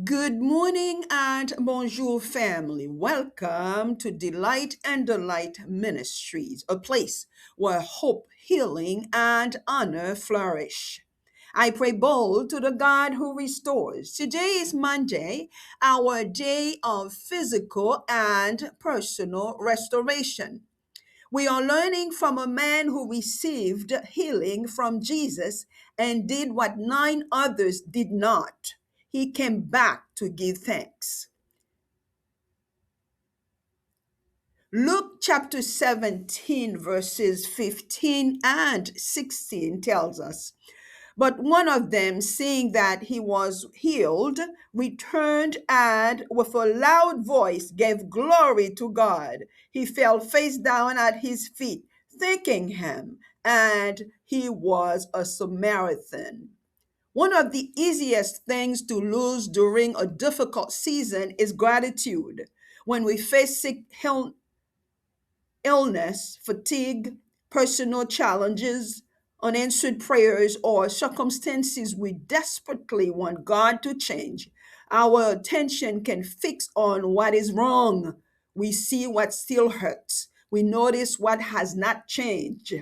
Good morning and bonjour, family. Welcome to Delight and Delight Ministries, a place where hope, healing, and honor flourish. I pray bold to the God who restores. Today is Monday, our day of physical and personal restoration. We are learning from a man who received healing from Jesus and did what nine others did not. He came back to give thanks. Luke chapter 17, verses 15 and 16 tells us, "But one of them, seeing that he was healed, returned and with a loud voice gave glory to God. He fell face down at his feet, thanking him, and he was a Samaritan." One of the easiest things to lose during a difficult season is gratitude. When we face illness, fatigue, personal challenges, unanswered prayers, or circumstances we desperately want God to change, our attention can fix on what is wrong. We see what still hurts. We notice what has not changed.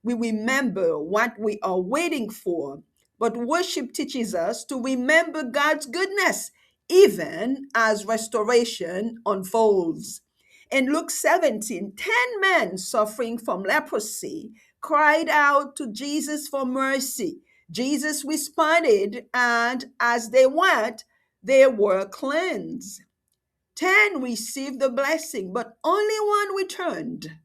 We remember what we are waiting for. But worship teaches us to remember God's goodness even as restoration unfolds. In Luke 17, 10 men suffering from leprosy cried out to Jesus for mercy. Jesus responded, and as they went, they were cleansed. 10 received the blessing, but only one returned.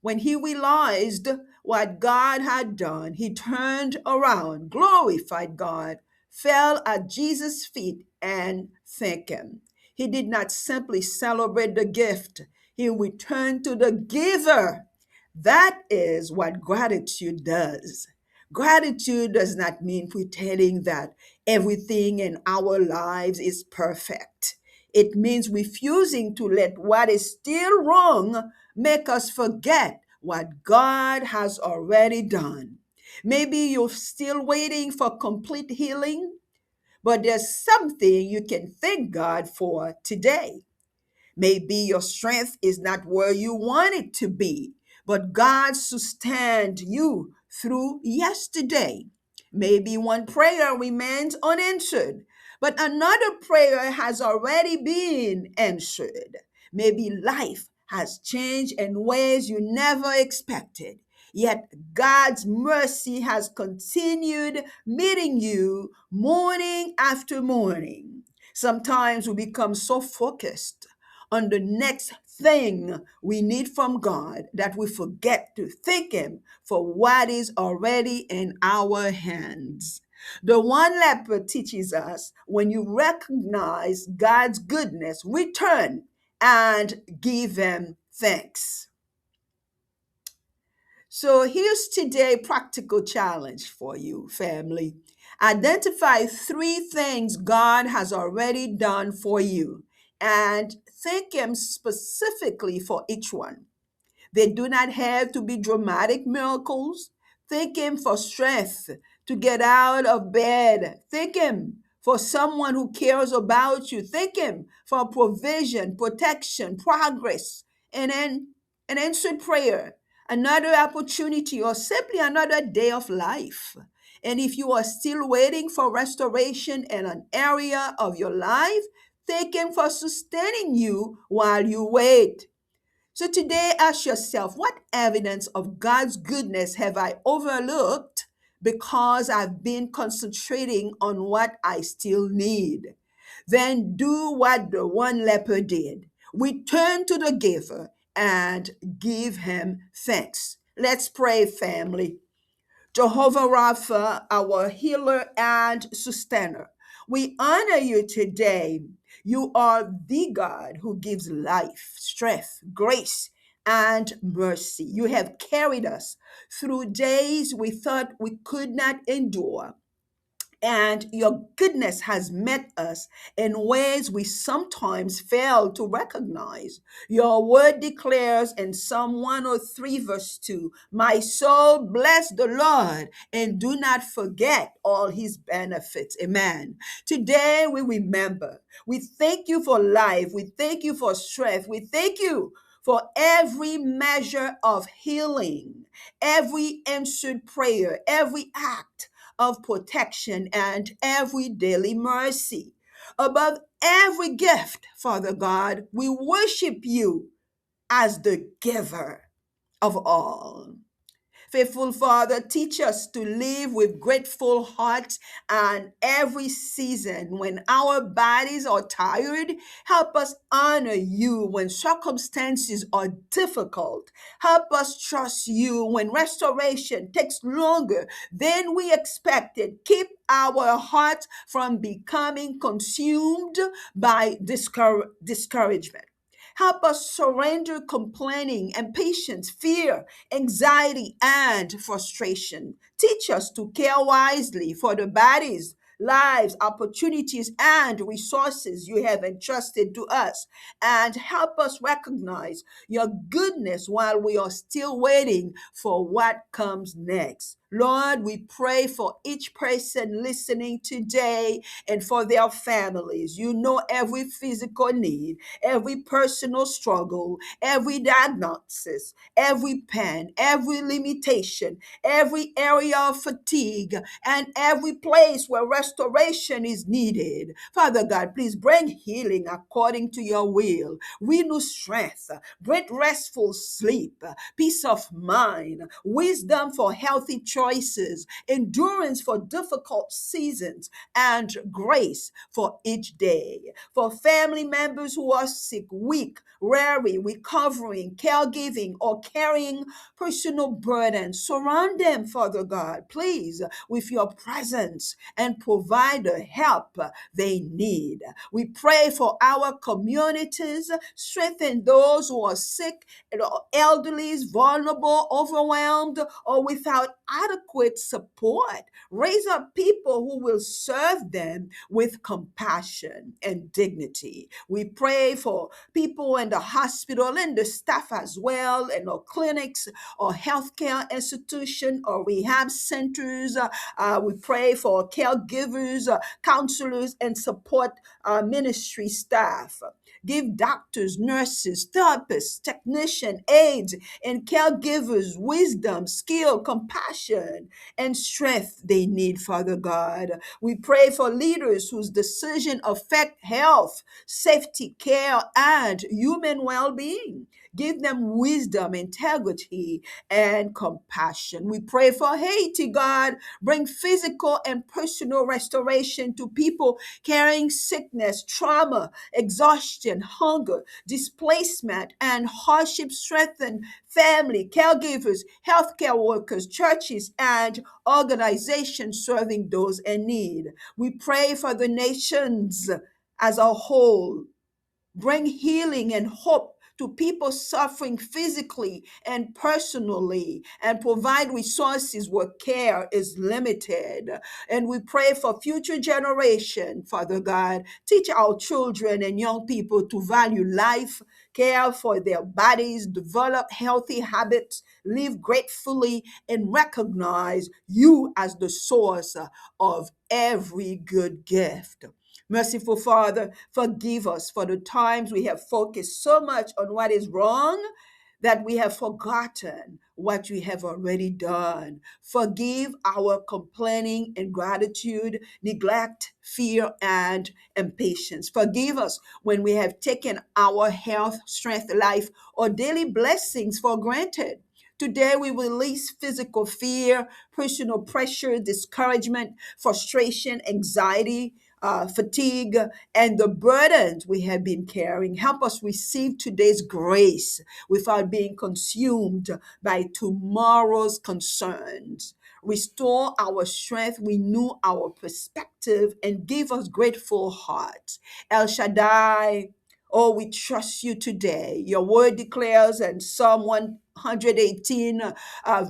When he realized what God had done, he turned around, glorified God, fell at Jesus' feet, and thanked him. He did not simply celebrate the gift, he returned to the giver. That is what gratitude does. Gratitude does not mean pretending that everything in our lives is perfect. It means refusing to let what is still wrong make us forget what God has already done. Maybe you're still waiting for complete healing, but there's something you can thank God for today. Maybe your strength is not where you want it to be, but God sustained you through yesterday. Maybe one prayer remains unanswered, but another prayer has already been answered. Maybe life has changed in ways you never expected. Yet God's mercy has continued meeting you morning after morning. Sometimes we become so focused on the next thing we need from God that we forget to thank Him for what is already in our hands. The one leper teaches us when you recognize God's goodness, return and give Him thanks. So here's today practical challenge for you, family. Identify three things God has already done for you and thank Him specifically for each one. They do not have to be dramatic miracles. Thank Him for strength to get out of bed. Thank Him for someone who cares about you. Thank Him for provision, protection, progress, and then an answered prayer, another opportunity, or simply another day of life. And if you are still waiting for restoration in an area of your life, thank Him for sustaining you while you wait. So today, ask yourself, what evidence of God's goodness have I overlooked because I've been concentrating on what I still need? Then do what the one leper did. Return to the giver and give him thanks. Let's pray, family. Jehovah Rapha, our healer and sustainer. We honor you today. You are the God who gives life, strength, grace, and mercy. You have carried us through days we thought we could not endure, And your goodness has met us in ways we sometimes fail to recognize. Your word declares in Psalm 103, verse 2, "My soul, bless the Lord, and do not forget all his benefits." Amen. Today we remember. We thank you for life. We thank you for strength. We thank you for every measure of healing, every answered prayer, every act of protection, and every daily mercy. Above every gift, Father God, we worship you as the giver of all. Faithful Father, teach us to live with grateful hearts and every season when our bodies are tired. Help us honor you when circumstances are difficult. Help us trust you when restoration takes longer than we expected. Keep our hearts from becoming consumed by discouragement. Help us surrender complaining, impatience, fear, anxiety, and frustration. Teach us to care wisely for the bodies, lives, opportunities, and resources you have entrusted to us. And help us recognize your goodness while we are still waiting for what comes next. Lord, we pray for each person listening today and for their families. You know every physical need, every personal struggle, every diagnosis, every pain, every limitation, every area of fatigue, and every place where restoration is needed. Father God, please bring healing according to your will. Renew strength, great restful sleep, peace of mind, wisdom for healthy choices, endurance for difficult seasons, and grace for each day. For family members who are sick, weak, weary, recovering, caregiving, or carrying personal burdens, surround them, Father God, please, with your presence and provide the help they need. We pray for our communities, strengthen those who are sick, elderly, vulnerable, overwhelmed, or without adequate support. Raise up people who will serve them with compassion and dignity. We pray for people in the hospital and the staff as well, in our clinics or healthcare institution or rehab centers. We pray for caregivers, counselors, and support ministry staff. Give doctors, nurses, therapists, technicians, aides, and caregivers wisdom, skill, compassion, and strength they need, Father God. We pray for leaders whose decisions affect health, safety, care, and human well being. Give them wisdom, integrity, and compassion. We pray for Haiti, God. Bring physical and personal restoration to people carrying sickness, trauma, exhaustion, hunger, displacement, and hardship. Strengthen family, caregivers, healthcare workers, churches, and organizations serving those in need. We pray for the nations as a whole. Bring healing and hope to people suffering physically and personally, and provide resources where care is limited. And we pray for future generation, Father God. Teach our children and young people to value life, care for their bodies, develop healthy habits, live gratefully, and recognize you as the source of every good gift. Merciful Father, forgive us for the times we have focused so much on what is wrong that we have forgotten what we have already done. Forgive our complaining, ingratitude, neglect, fear, and impatience. Forgive us when we have taken our health, strength, life, or daily blessings for granted. Today, we release physical fear, personal pressure, discouragement, frustration, anxiety, fatigue, and the burdens we have been carrying. Help us receive today's grace without being consumed by tomorrow's concerns. Restore our strength, renew our perspective, and give us grateful hearts. El Shaddai, oh, we trust you today. Your word declares in Psalm 118,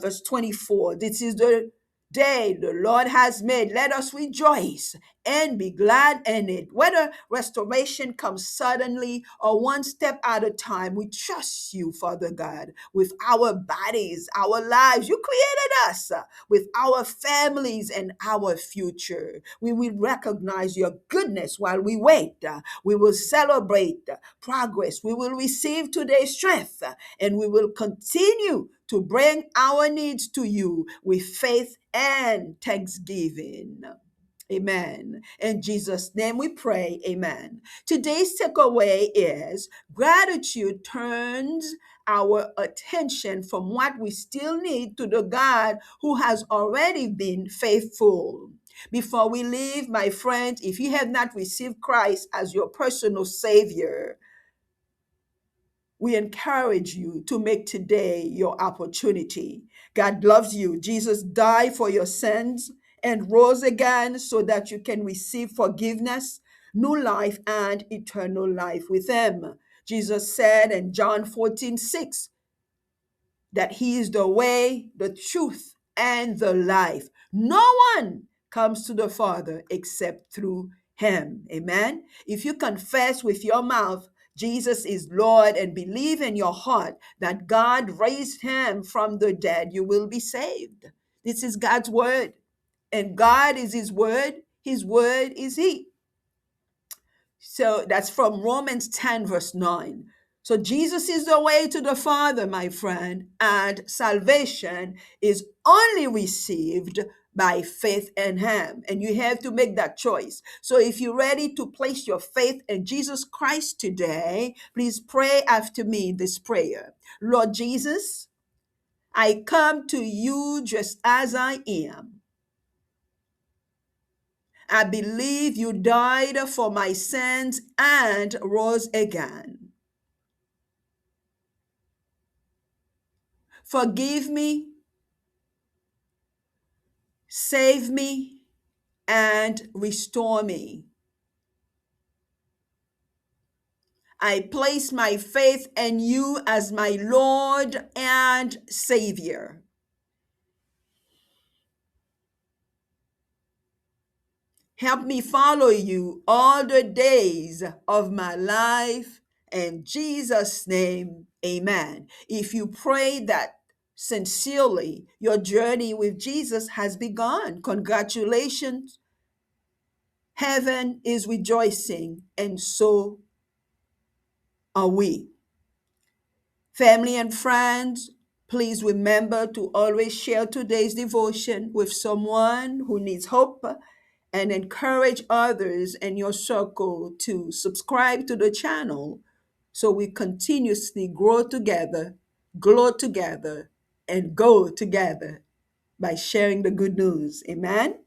verse 24, this is the day the Lord has made. Let us rejoice and be glad in it. Whether restoration comes suddenly or one step at a time, we trust you, Father God, with our bodies, our lives. You created us with our families and our future. We will recognize your goodness while we wait. We will celebrate progress. We will receive today's strength and we will continue to bring our needs to you with faith and thanksgiving. Amen. In Jesus' name we pray. Amen. Today's takeaway is gratitude turns our attention from what we still need to the God who has already been faithful. Before we leave, my friend, if you have not received Christ as your personal Savior, we encourage you to make today your opportunity. God loves you. Jesus died for your sins and rose again so that you can receive forgiveness, new life, and eternal life with Him. Jesus said in John 14:6 that He is the way, the truth, and the life. No one comes to the Father except through Him. Amen. If you confess with your mouth Jesus is Lord and believe in your heart that God raised Him from the dead, you will be saved. This is God's word, and God is His word. His word is He. So that's from Romans 10, verse 9. So Jesus is the way to the Father, my friend, and salvation is only received by faith in Him. And you have to make that choice. So if you're ready to place your faith in Jesus Christ today, please pray after me this prayer. Lord Jesus, I come to you just as I am. I believe you died for my sins and rose again. Forgive me, save me, and restore me. I place my faith in you as my Lord and Savior. Help me follow you all the days of my life. In Jesus' name, amen. If you pray that sincerely, your journey with Jesus has begun. Congratulations. Heaven is rejoicing, and so are we. Family and friends, please remember to always share today's devotion with someone who needs hope and encourage others in your circle to subscribe to the channel so we continuously grow together, glow together, and go together by sharing the good news. Amen.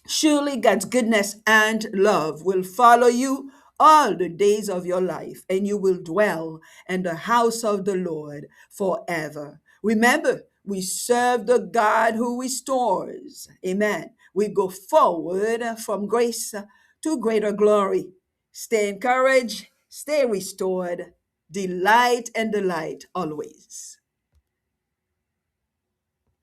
Surely God's goodness and love will follow you all the days of your life, and you will dwell in the house of the Lord forever. Remember, we serve the God who restores. Amen. We go forward from grace to greater glory. Stay encouraged, stay restored, delight and delight always.